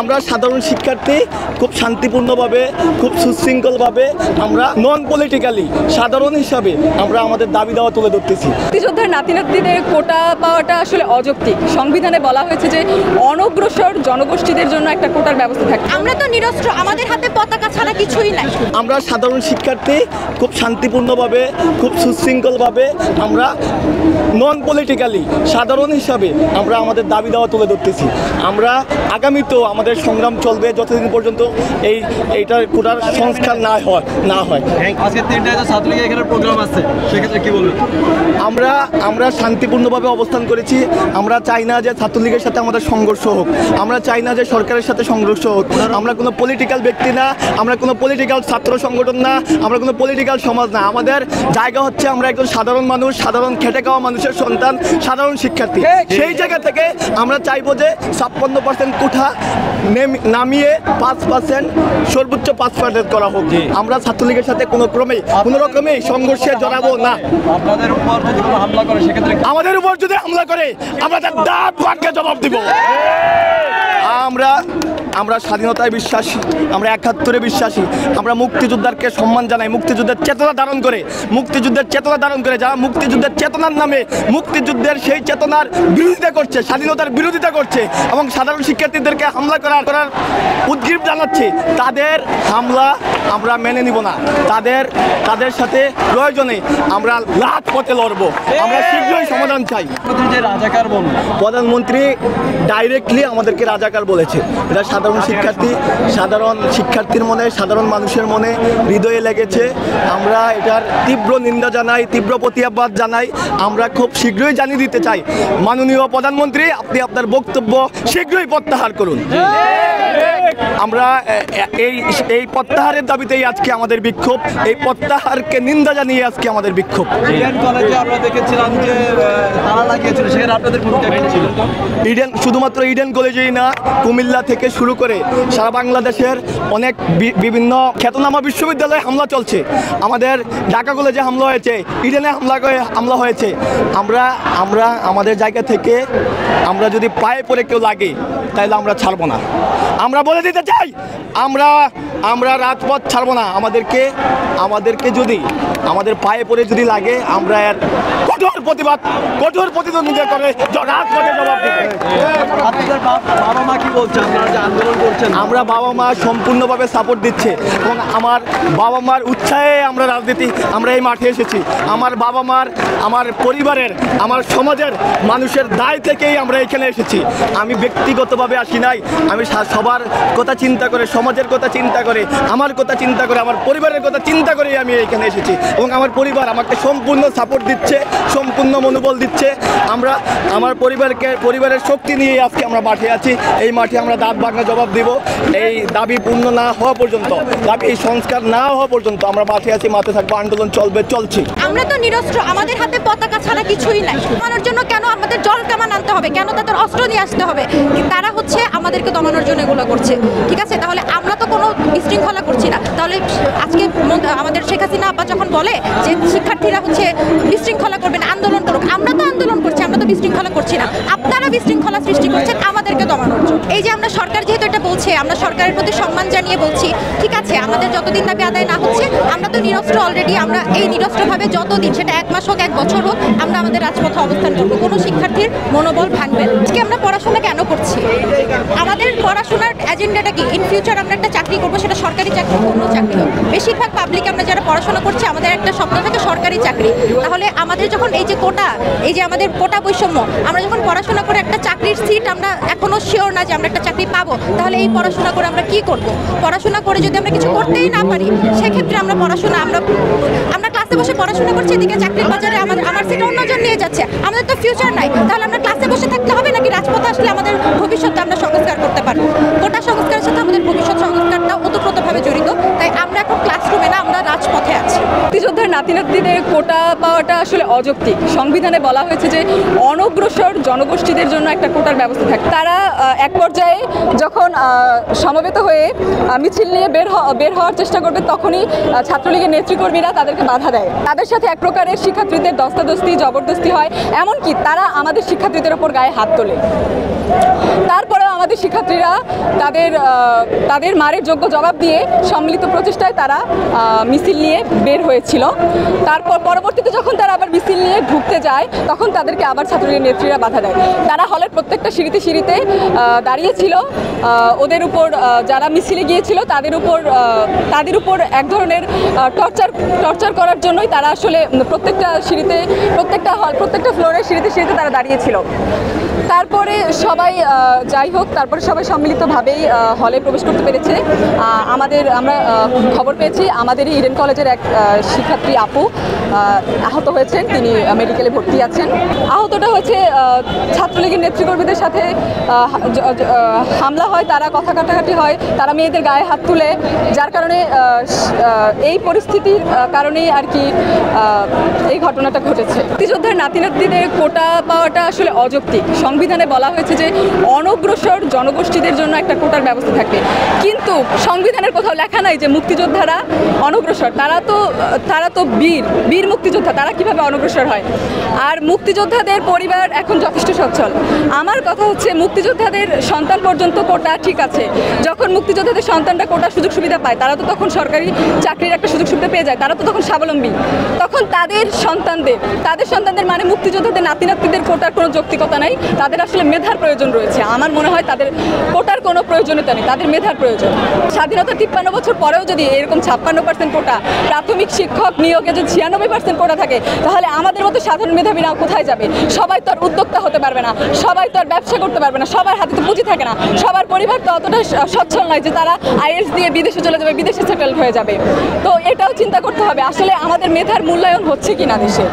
আমরা সাধারণ শিক্ষার্থী খুব শান্তিপূর্ণভাবে খুব সুশৃঙ্খলভাবে আমরা নন পলিটিক্যালি সাধারণ হিসাবে আমরা আমাদের দাবি দাওয়া তুলে ধরতেছি। মুক্তিযোদ্ধার নাতি-নাতনিদের কোটা পাওয়াটা আসলে অযৌক্তিক। সংবিধানে বলা হয়েছে যে অনগ্রসর জনগোষ্ঠীদের জন্য একটা কোটার ব্যবস্থা থাকে। আমরা তো নিরস্ত্র, আমাদের হাতে পতাকা ছাড়া কিছুই নাই। আমরা সাধারণ শিক্ষার্থী খুব শান্তিপূর্ণভাবে খুব সুশৃঙ্খলভাবে আমরা নন পলিটিক্যালি সাধারণ হিসাবে আমরা আমাদের দাবি দাওয়া তুলে ধরতেছি। আমরা আগামীতেও আমাদের সংগ্রাম চলবে যতদিন পর্যন্ত এইটার কোটার সংস্কার না হয়। আজকে 3টায় ছাত্রলীগ এখানে প্রোগ্রাম আছে, সেক্ষেত্রে কি বলবেন? আমরা শান্তিপূর্ণভাবে অবস্থান করেছি। আমরা চাই না যে ছাত্রলীগের সাথে আমাদের সংঘর্ষ হোক, আমরা চাই না যে সরকারের সাথে সংঘর্ষ হোক। আমরা কোনো পলিটিক্যাল ব্যক্তি না, আমরা কোনো পলিটিক্যাল ছাত্র সংগঠন না, আমরা কোনো পলিটিক্যাল সমাজ না। আমাদের জায়গা হচ্ছে আমরা একজন সাধারণ মানুষ, সাধারণ খেটে খাওয়া মানুষের সন্তান, সাধারণ শিক্ষার্থী। সেই জায়গা থেকে আমরা চাইবো যে 56% কোঠা নামিয়ে 5% সর্বোচ্চ 5% করা হোক। আমরা ছাত্রলীগের সাথে কোনো রকমেই সংঘর্ষে জড়াবো না। আপনাদের উপর যদি কোনো হামলা করে সেক্ষেত্রে আমাদের উপর যদি হামলা করে আমরা তার দাঁত ভাগ্যে জবাব দিব। আমরা স্বাধীনতায় বিশ্বাসী, আমরা 71-এ বিশ্বাসী, আমরা মুক্তিযোদ্ধাকে সম্মান জানাই। মুক্তিযুদ্ধের চেতনা ধারণ করে যারা মুক্তিযুদ্ধের চেতনার নামে মুক্তিযুদ্ধের সেই চেতনার বিরোধিতা করছে, স্বাধীনতার বিরোধিতা করছে এবং সাধারণ শিক্ষার্থীদেরকে হামলা করার উদ্গ্রীব জানাচ্ছে, তাদের হামলা আমরা মেনে নিব না। তাদের সাথে প্রয়োজনে আমরা লাখ পথে লড়বো। আমরা শীঘ্রই সমাধান চাই। রাজাকার বলুন, প্রধানমন্ত্রী ডাইরেক্টলি আমাদেরকে রাজাকার বলেছে। এটা সাধারণ শিক্ষার্থীর মনে, সাধারণ মানুষের মনে হৃদয়ে লেগেছে। আমরা এটার তীব্র নিন্দা জানাই, তীব্র প্রতিবাদ জানাই। আমরা খুব শীঘ্রই জানিয়ে দিতে চাই, মাননীয় প্রধানমন্ত্রী আপনি আপনার বক্তব্য শীঘ্রই প্রত্যাহার করুন। আমরা এই প্রত্যাহারের দাবিতেই আজকে আমাদের বিক্ষোভ, এই প্রত্যাহারকে নিন্দা জানিয়ে আজকে আমাদের বিক্ষোভ। ইডেন কলেজে আমরা দেখেছিলাম যে তালা লাগিয়েছিল, সেখানে আপনাদের ভূমিকা কি ছিল? শুধুমাত্র ইডেন কলেজেই না, কুমিল্লা থেকে শুরু করে সারা বাংলাদেশের অনেক বিভিন্ন খ্যাতনামা বিশ্ববিদ্যালয়ে হামলা চলছে। আমাদের ঢাকা কলেজে হামলা হয়েছে, ইডেনে হামলা হয়েছে। আমরা আমাদের জায়গা থেকে আমরা যদি পায়ে পড়ে কেউ লাগে তাহলে আমরা ছাড়বো না। আমরা বলে দিতে চাই, আমরা রাজপথ ছাড়বো না। আমাদেরকে যদি আমাদের পায়ে পড়ে যদি লাগে আমরা এর কঠোর প্রতিদ্বন্দ্বিতা করে রাজপথে জবাব দেব। আপনাদের বাবা মা কি বলছে আপনারা যে আন্দোলন করছেন? আমরা বাবা মা সম্পূর্ণভাবে সাপোর্ট দিচ্ছে এবং আমার বাবা মার উৎসাহে আমরা এই মাঠে এসেছি। আমার বাবা মার, আমার পরিবারের, আমার সমাজের মানুষের দায় থেকেই আমরা এখানে এসেছি। আমি ব্যক্তিগতভাবে আসি নাই, আমি সবার কথা চিন্তা করে, সমাজের কথা চিন্তা করে, আমার কথা চিন্তা করে, আমার পরিবারের কথা চিন্তা করেই আমি এখানে এসেছি এবং আমার পরিবার আমাকে সম্পূর্ণ সাপোর্ট দিচ্ছে, সম্পূর্ণ মনোবল দিচ্ছে। আমার পরিবারের শক্তি নিয়ে আজকে আমরা মাঠে আছি। এই মাঠে আমরা দাঁত ভাঙা জবাব দিব। এই দাবি পূর্ণ না হওয়া পর্যন্ত, দাবি সংস্কার না হওয়া পর্যন্ত আমরা মাঠে আছি, মাঠে থাকবো, আন্দোলন চলছে। আমরা তো নিরস্ত্র, আমাদের হাতে পতাকা ছাড়া কিছুই নাই। দমানোর জন্য কেন আমাদের জল কামান আনতে হবে, কেন তাদের অস্ত্র নিয়ে আসতে হবে? তারা হচ্ছে আমাদেরকে দমানোর জন্য এগুলো করছে। ঠিক আছে, তাহলে আমরা তো কোনো বিশৃঙ্খলা করছি না। তাহলে আজকে আমাদের শেখ হাসিনা আব্বা যখন বলে যে শিক্ষার্থীরা হচ্ছে বিশৃঙ্খলা করবেন, আন্দোলন করুক, আমরা তো আন্দোলন করছি, আমরা তো বিশৃঙ্খলা করছি না। আপনারা বিশৃঙ্খলা সৃষ্টি করছেন আমাদেরকে দমানোর জন্য। এই যে আমরা সরকার যেহেতু এটা বলছে, আমরা সরকারের প্রতি সম্মান জানিয়ে বলছি, ঠিক আছে, আমাদের যতদিন দাবি আদায় না হচ্ছে আমরা তো নিরস্ত্র অলরেডি। আমরা এই নিরস্ত্রভাবে যতদিন, সেটা 1 মাস হোক 1 বছর হোক, আমরা আমাদের রাজপথে অবস্থান করবো। কোনো শিক্ষার্থীর মনোবল ভাঙবে না। আজকে আমরা পড়াশোনা কেন করছি? আমাদের পড়াশোনার এজেন্ডাটা কি? ইন ফিউচার আমরা একটা চাকরি করবো, সেটা সরকারি চাকরি, অন্য চাকরি হোক। বেশিরভাগ পাবলিক আমরা যারা পড়াশোনা করছি আমাদের একটা স্বপ্ন থাকে সরকারি চাকরি। তাহলে আমাদের যখন এই যে কোটা, এই যে আমাদের কোটা বৈষম্য, আমরা যখন পড়াশোনা করে একটা চাকরির সিট আমরা এখনো শিওর না যে আমরা একটা চাকরি পাবো, তাহলে এই পড়াশোনা করে আমরা কি করব? পড়াশোনা করে যদি আমরা কিছু করতেই না পারি, সেক্ষেত্রে আমরা ক্লাসে বসে পড়াশোনা করছি, এদিকে চাকরির বাজারে আমার সিট অন্যজন নিয়ে যাচ্ছে। আমাদের তো ফিউচার নাই। তাহলে আমরা ক্লাসে বসে থাকতে হবে নাকি রাজপথে আসলে আমাদের ভবিষ্যৎটা আমরা সংস্কার করতে পারবো? কোটা সংস্কারের সাথে আমাদের ভবিষ্যৎ সংস্কারটা ওতপ্রোতভাবে জড়িত। তাই আমরা এখন ক্লাসরুমে না, আমরা রাজপথে আছি। মুক্তিযোদ্ধার নাতিনাতনিদের কোটা পাওয়াটা আসলে অযৌক্তিক। সংবিধানে বলা হয়েছে যে অনগ্রসর জনগোষ্ঠীদের জন্য একটা কোটার ব্যবস্থা থাকে। তারা এক পর্যায়ে যখন সমবেত হয়ে মিছিল নিয়ে বের হওয়ার চেষ্টা করবে, তখনই ছাত্রলীগের নেতৃকর্মীরা তাদেরকে বাধা দেয়। তাদের সাথে এক প্রকারের শিক্ষার্থীদের দস্তাদস্তি জবরদস্তি হয়, এমনকি তারা আমাদের শিক্ষার্থীদের ওপর গায়ে হাত তোলে। তারপরেও আমাদের শিক্ষার্থীরা তাদের মারের যোগ্য জবাব দিয়ে সম্মিলিত প্রচেষ্টায় তারা মিছিল নিয়ে বের হয়েছিল। তারপর পরবর্তীতে যখন তারা আবার মিছিল নিয়ে ঢুকতে যায়, তখন তাদেরকে আবার ছাত্রলীগের নেত্রীরা বাধা দেয়। তারা হলের প্রত্যেকটা সিঁড়িতে দাঁড়িয়েছিল। ওদের উপর যারা মিছিলে গিয়েছিল তাদের উপর এক ধরনের টর্চার করার জন্যই তারা আসলে প্রত্যেকটা ফ্লোরের সিঁড়িতে তারা দাঁড়িয়েছিল। তারপরে সবাই যাই হোক, তারপরে সবাই সম্মিলিতভাবেই হলে প্রবেশ করতে পেরেছে। আমরা খবর পেয়েছি আমাদেরই ইডেন কলেজের এক শিক্ষার্থী আপু আহত হয়েছেন, তিনি মেডিকেলে ভর্তি আছেন। আহতটা হচ্ছে ছাত্রলীগের নেতৃকর্মীদের সাথে হামলা হয়, তারা কথা কাটাকাটি হয়, তারা মেয়েদের গায়ে হাত তুলে, যার কারণে এই পরিস্থিতির কারণেই আর কি এই ঘটনাটা ঘটেছে। মুক্তিযোদ্ধার নাতিনাতনিদের কোটা পাওয়াটা আসলে অযৌক্তিক। সংবিধানে বলা হয়েছে যে অনগ্রসর জনগোষ্ঠীদের জন্য একটা কোটার ব্যবস্থা থাকবে, কিন্তু সংবিধানের কোথাও লেখা নাই যে মুক্তিযোদ্ধারা অনগ্রসর। তারা তো বীর মুক্তিযোদ্ধা, তারা কিভাবে অনগ্রসর হয়? আর মুক্তিযোদ্ধাদের পরিবার এখন যথেষ্ট সচ্ছল। আমার কথা হচ্ছে মুক্তিযোদ্ধাদের সন্তান পর্যন্ত কোটা ঠিক আছে। যখন মুক্তিযোদ্ধাদের সন্তানরা কোটা সুযোগ সুবিধা পায়, তারা তো তখন সরকারি চাকরির একটা সুযোগ সুবিধা পেয়ে যায়, তারা তো তখন স্বাবলম্বী। তখন তাদের সন্তানদের মানে মুক্তিযোদ্ধাদের নাতিনাতনিদের কোটার কোনো যৌক্তিকতা নাই। তাদের আসলে মেধার প্রয়োজন রয়েছে। আমার মনে হয় তাদের কোটার কোনো প্রয়োজনীয়তা নেই, তাদের মেধার প্রয়োজন। স্বাধীনতা 53 বছর পরেও যদি এরকম 56% কোটা, প্রাথমিক শিক্ষক নিয়োগে যদি 96% কোটা থাকে, তাহলে আমাদের মতো সাধারণ মেধাবীরা কোথায় যাবে? সবাই তো আর উদ্যোক্তা হতে পারবে না, সবাই তো আর ব্যবসা করতে পারবে না, সবার হাতে তো পুঁজি থাকে না, সবার পরিবার তো অতটা সচ্ছল নয় যে তারা আইএলটিএস দিয়ে বিদেশে চলে যাবে, বিদেশে সেটেল হয়ে যাবে। তো এটাও চিন্তা করতে হবে আসলে আমাদের মেধার মূল্যায়ন হচ্ছে কিনা দেশে।